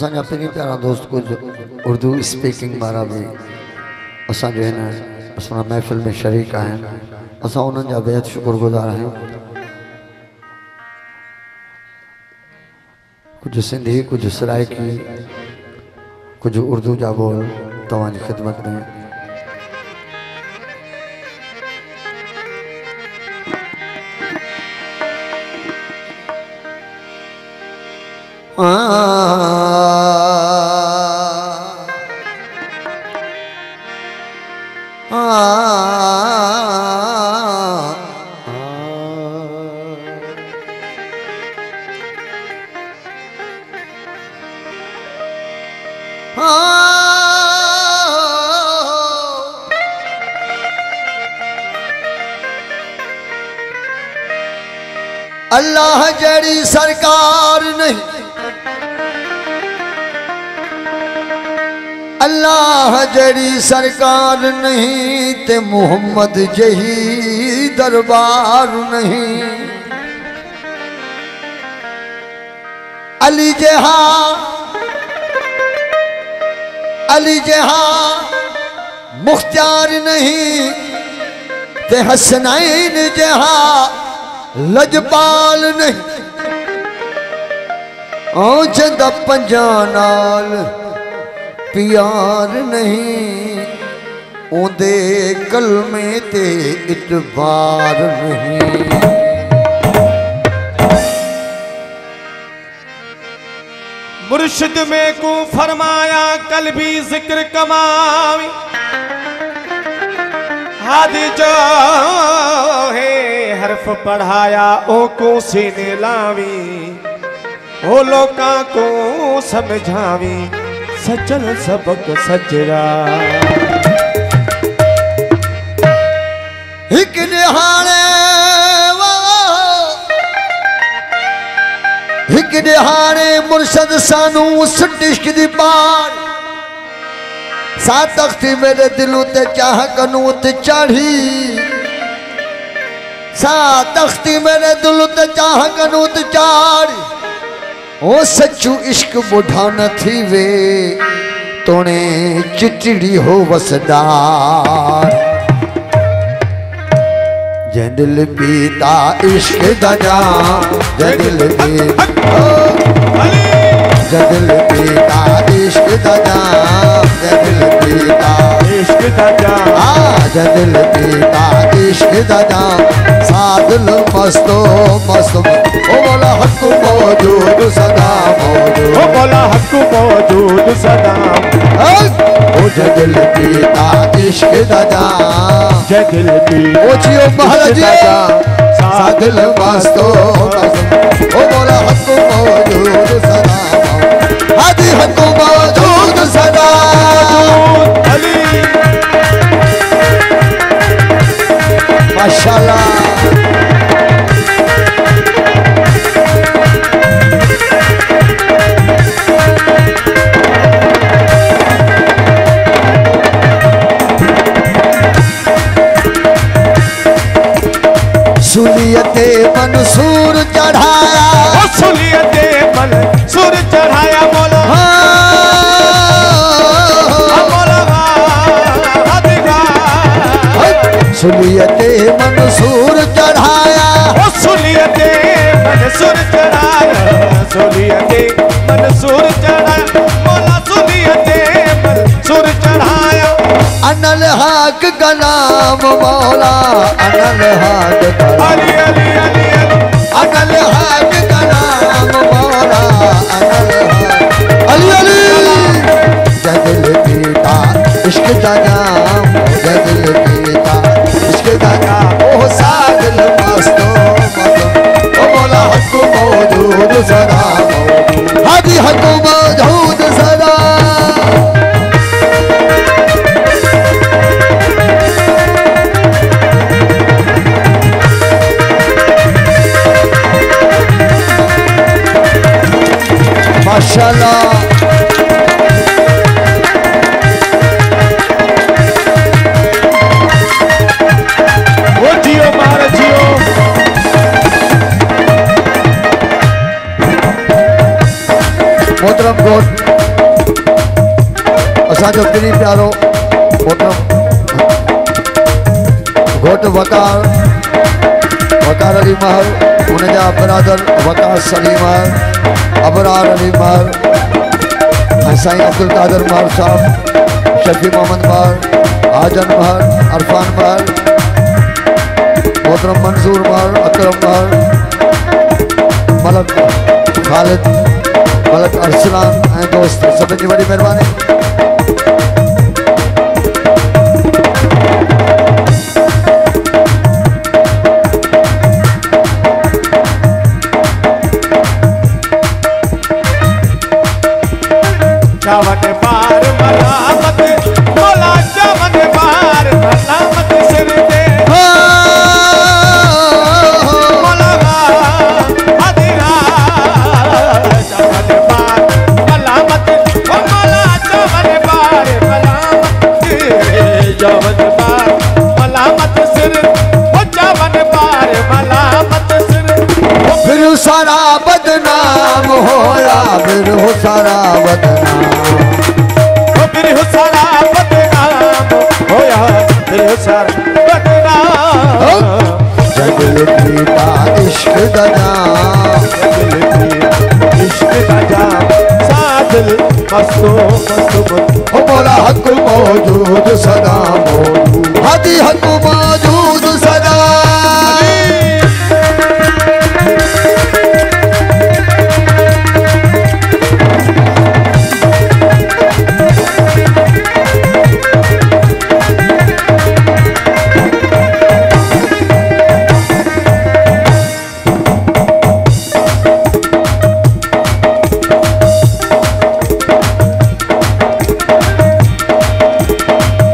असांजा पहिरीं प्यारा दोस्त कुछ उर्दू स्पीकिंग वारा भी असां जो है ना असां महफ़िल में शरीक आहिनि। असां उन्हनि जा बेहद शुक्रगुज़ार आहियूं। कुछ सिंधी कुछ सराइकी कुछ उर्दू जा बोल तव्हांजी खिदमत में। अल्लाह जड़ी सरकार नहीं, अल्लाह जड़ी सरकार नहीं ते मोहम्मद जही दरबार नहीं। अली जहा मुख्तार नहीं ते हसनैन जहा लजपाल नहीं। जद पंजा नाल प्यार नहीं ओंदे कलमे ते इतबार नहीं। मुर्शिद में को फरमाया कल भी जिक्र कमावी हादी जो है हर्फ पढ़ाया ओ को सीने लावी ओ लोका को समझावी सचल सबक सजरा। हिक दिहाड़े मुर्शद सानू सुटिश्क दी पार सा तख्ती मेरे दिलों ते चाह कनू ते चढ़ी सा तख्ती मेरे दिलों ते चाह कनू ते चढ़ी। ओ सच्चू इश्क बुढ़ा न थी वे तोने चिचड़ी हो वसदार। जदिल पीता इश्क दजा जदिल पीता इश्क दजा जदिल पीता इश्क दजा जदिल पीता इश्क दजा सादिल मस्तो मस्त ओ बोला हक मौजूद सदा मौजूद ओ बोला हक मौजूद सदा ओ जदिल पीता इश्क दजा जदिल पीता ओ जियो महाराज सादिल मस्तो मस्त ओ बोला हक मौजूद सदा हादी हक मौजूद सदा अली माशाल्लाह। सुलियते मंसूर चढ़ाया सुलियते मंसूर चढ़ाया बोला सुलियते मंसूर चढ़ाया सुलियते मंसूर चढ़ाया सुलियते मंसूर चढ़ाया बोला सुलियते मंसूर चढ़ाया। अनल हक का नाम मौला अनल हक अली अली अली अनल हक का नाम मौला अनल अली अली जदिल पीता इश्क दा नाम जदिल पीता इश्क दा नाम ओ सादिल मस्तो मस्तो ओ मौला हक मौजूद सदा मौजूद हादी हक मौजूद सदा। माशाल्लाह वो जियो मार जियो मोहतरम कोट असांजो किरी प्यारो घोट वकार अली महर, उनजा बरादर वकास अली महर, अबरार अली महर, साईं अब्दुल कादर महर साहब, शफी मोहम्मद महर, आजन महर, अरफान महर, मोहतरम मंसूर महर, अकरम महर, मलक खालिद, मलक अरसलान ऐं दोस्त सभिनी जी वॾी महिरबानी। चावन बार मलामत मोला, चावन बार मलामत सिर दे मोला अधीरा, चावन बार मलामत ओ मोला, चावन बार मलामत, चावन बार मलामत सिर ओ, चावन बार मलामत सिर। फिर सारा बदनाम होया, फिर हो सारा बदनाम, फिर हो सारा बदनाम होया, फिर हो सारा बदनाम। जगल पीता इश्क दा जाम, जगल पीता इश्क दा जाम, सादिल मस्तो मस्तो ओ मौला हक मौजूद सदा मौजूद, हादी हक मौजूद सदा।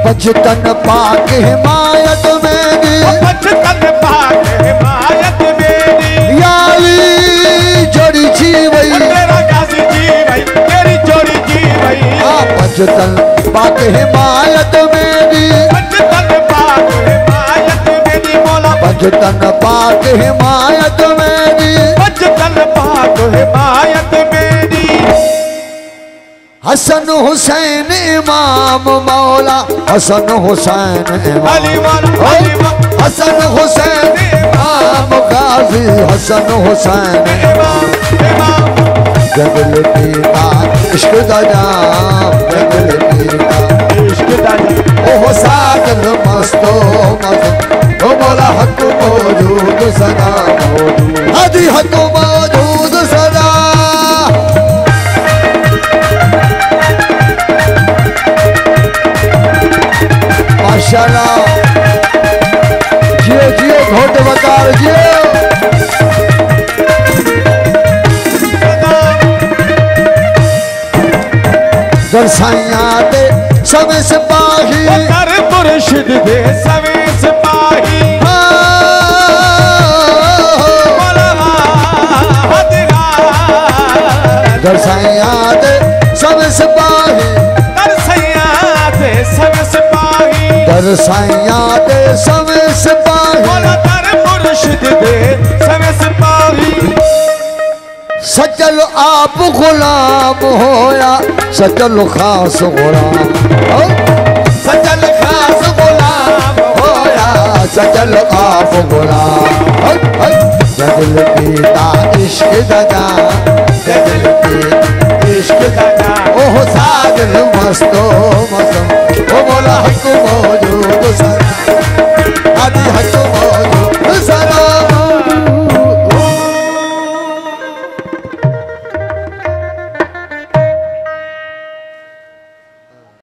बचतन पाक हिमायत मेरी, बचतन पाक हिमायत मेरी, यारी जोड़ी जी वही, तेरा गाजी जी भाई, तेरी जोड़ी जी भाई। बचतन पाक हिमायत मेरी, बचतन पाक हिमायत मेरी मौला, बचतन पाक हिमायत मेरी, बचतन पाक हिमायत मेरी। हसन हुसैन इमाम मौला, हसन हुसैन इमाम, अली वाला अली वाला, हसन हुसैन इमाम गाजी, हसन हुसैन इमाम इमाम। जगल पीता इश्क दा जाम, जगल पीता इश्क दा जाम, ओह सादल मस्तो मस्त, ओ मौला हक मौजूद सदा मौजूद, हादी हक मौजूद सदा। माशाअल्लाह, जियो जियो घोट वकार जियो। दरसाइया दे सवे सिपाही, कर मुर्शिद दे सवे सिपाही, मौला हदरा। दरसाइया दे सवे सिपाही, दरसैया दे सवे सिपाही, दरसाइया दे सवे सिपाही, मौला कर मुर्शिद दे सवे सिपाही। सजल आप गुलाम होया, सजल खास गुलाम, सजल खास गुलाम होया, सजल आप गुलाम। जगल पीता इश्क दा जाम, जगल पीता इश्क दा जाम, ओह सादिल मस्तो मस्त, ओ मौला हक